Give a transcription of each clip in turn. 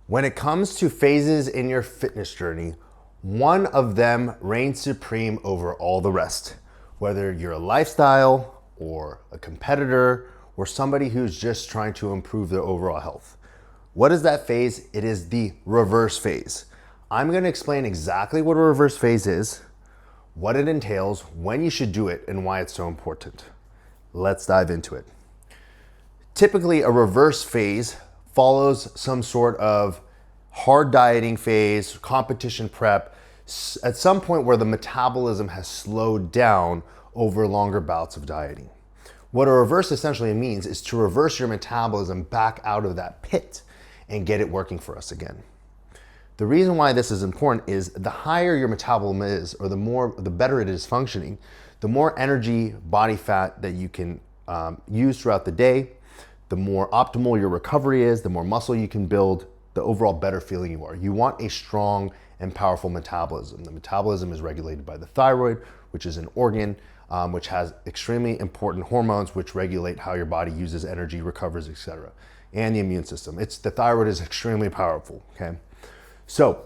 When it comes to phases in your fitness journey, one of them reigns supreme over all the rest. Whether you're a lifestyle or a competitor or somebody who's just trying to improve their overall health. What is that phase? It is the reverse phase. I'm going to explain exactly what a reverse phase is, what it entails, when you should do it, and why it's so important. Let's dive into it. Typically, a reverse phase follows some sort of hard dieting phase, competition prep, at some point where the metabolism has slowed down over longer bouts of dieting. What a reverse essentially means is to reverse your metabolism back out of that pit and get it working for us again. The reason why this is important is the higher your metabolism is, or the better it is functioning, the more energy, body fat that you can use throughout the day, the more optimal your recovery is, the more muscle you can build, the overall better feeling you are. You want a strong and powerful metabolism. The metabolism is regulated by the thyroid, which is an organ, which has extremely important hormones which regulate how your body uses energy, recovers, etc. And the immune system. The thyroid is extremely powerful, okay? So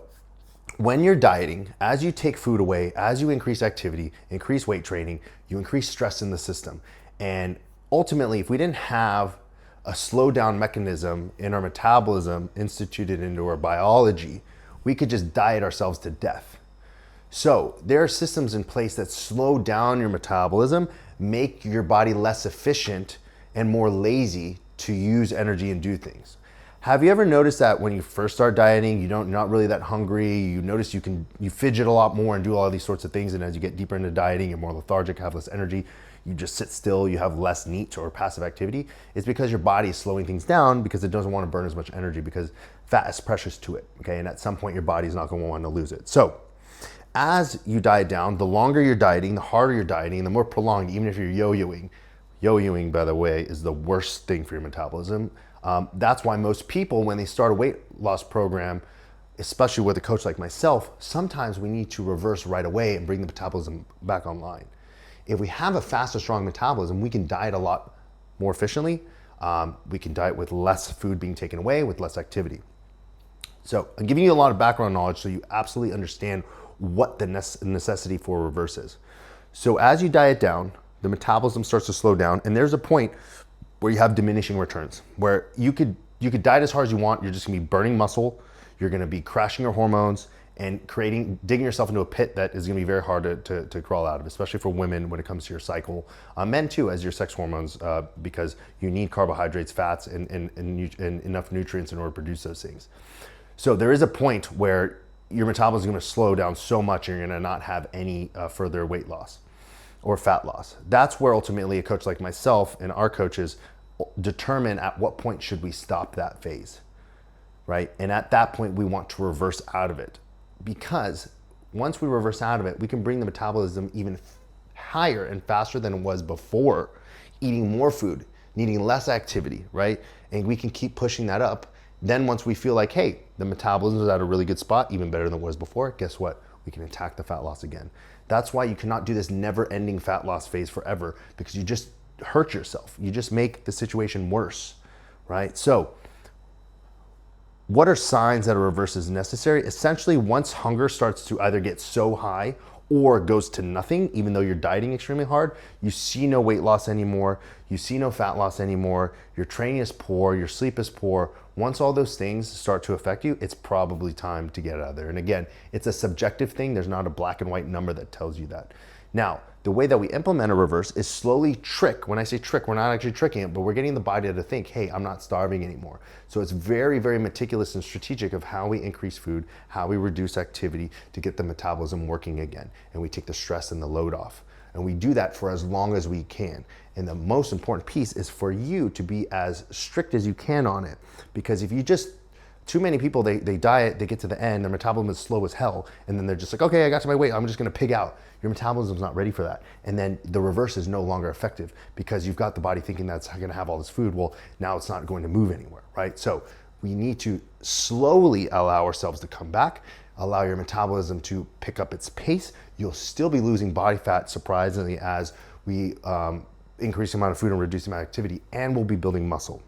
when you're dieting, as you take food away, as you increase activity, increase weight training, you increase stress in the system. And ultimately, if we didn't have a slow down mechanism in our metabolism instituted into our biology, we could just diet ourselves to death. So there are systems in place that slow down your metabolism, make your body less efficient and more lazy to use energy and do things. Have you ever noticed that when you first start dieting, you're not really that hungry, you notice you fidget a lot more and do all these sorts of things, and as you get deeper into dieting, you're more lethargic, have less energy, you just sit still, you have less NEAT or passive activity? It's because your body is slowing things down because it doesn't want to burn as much energy because fat is precious to it, okay? And at some point your body's not going to want to lose it. So as you diet down, the longer you're dieting, the harder you're dieting, the more prolonged, even if you're yo-yoing. Yo-yoing, by the way, is the worst thing for your metabolism. That's why most people, when they start a weight loss program, especially with a coach like myself, sometimes we need to reverse right away and bring the metabolism back online. If we have a faster, strong metabolism, we can diet a lot more efficiently. We can diet with less food being taken away, with less activity. So I'm giving you a lot of background knowledge so you absolutely understand what the necessity for reverse is. So as you diet down, the metabolism starts to slow down, and there's a point where you have diminishing returns, where you could diet as hard as you want, you're just gonna be burning muscle, you're gonna be crashing your hormones, and digging yourself into a pit that is gonna be very hard to crawl out of, especially for women when it comes to your cycle. Men too, as your sex hormones, because you need carbohydrates, fats, and enough nutrients in order to produce those things. So there is a point where your metabolism is gonna slow down so much and you're gonna not have any further weight loss or fat loss. That's where ultimately a coach like myself and our coaches determine at what point should we stop that phase, right? And at that point, we want to reverse out of it. Because once we reverse out of it, we can bring the metabolism even higher and faster than it was before, eating more food, needing less activity, right? And we can keep pushing that up. Then once we feel like, hey, the metabolism is at a really good spot, even better than it was before, guess what? We can attack the fat loss again. That's why you cannot do this never-ending fat loss phase forever, because you just hurt yourself. You just make the situation worse, right? So what are signs that a reverse is necessary? Essentially, once hunger starts to either get so high or goes to nothing, even though you're dieting extremely hard, you see no weight loss anymore, you see no fat loss anymore, your training is poor, your sleep is poor. Once all those things start to affect you, it's probably time to get out of there. And again, it's a subjective thing. There's not a black and white number that tells you that. Now, the way that we implement a reverse is slowly trick. When I say trick, we're not actually tricking it, but we're getting the body to think, hey, I'm not starving anymore. So it's very, very meticulous and strategic of how we increase food, how we reduce activity to get the metabolism working again. And we take the stress and the load off. And we do that for as long as we can. And the most important piece is for you to be as strict as you can on it. Because if you just, too many people, they diet, they get to the end, their metabolism is slow as hell, and then they're just like, okay, I got to my weight, I'm just gonna pig out. Your metabolism's not ready for that. And then the reverse is no longer effective because you've got the body thinking that's gonna have all this food. Well, now it's not going to move anywhere, right? So we need to slowly allow ourselves to come back, allow your metabolism to pick up its pace. You'll still be losing body fat, surprisingly, as we increase the amount of food and reduce the amount of activity, and we'll be building muscle.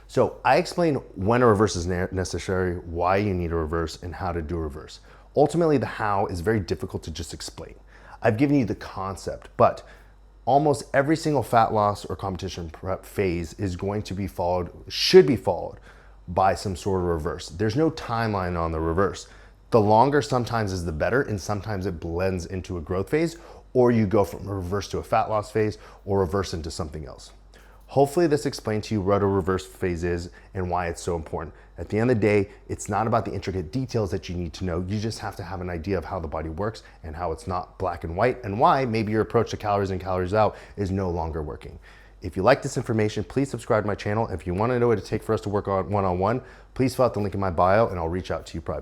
So I explain when a reverse is necessary, why you need a reverse, and how to do a reverse. Ultimately, the how is very difficult to just explain. I've given you the concept, but almost every single fat loss or competition prep phase is going to be followed, should be followed by some sort of reverse. There's no timeline on the reverse. The longer sometimes is the better, and sometimes it blends into a growth phase, or you go from a reverse to a fat loss phase or reverse into something else. Hopefully this explained to you what a reverse phase is and why it's so important. At the end of the day, it's not about the intricate details that you need to know. You just have to have an idea of how the body works and how it's not black and white, and why maybe your approach to calories in, calories out is no longer working. If you like this information, please subscribe to my channel. If you want to know what it takes for us to work on one-on-one, please fill out the link in my bio and I'll reach out to you privately.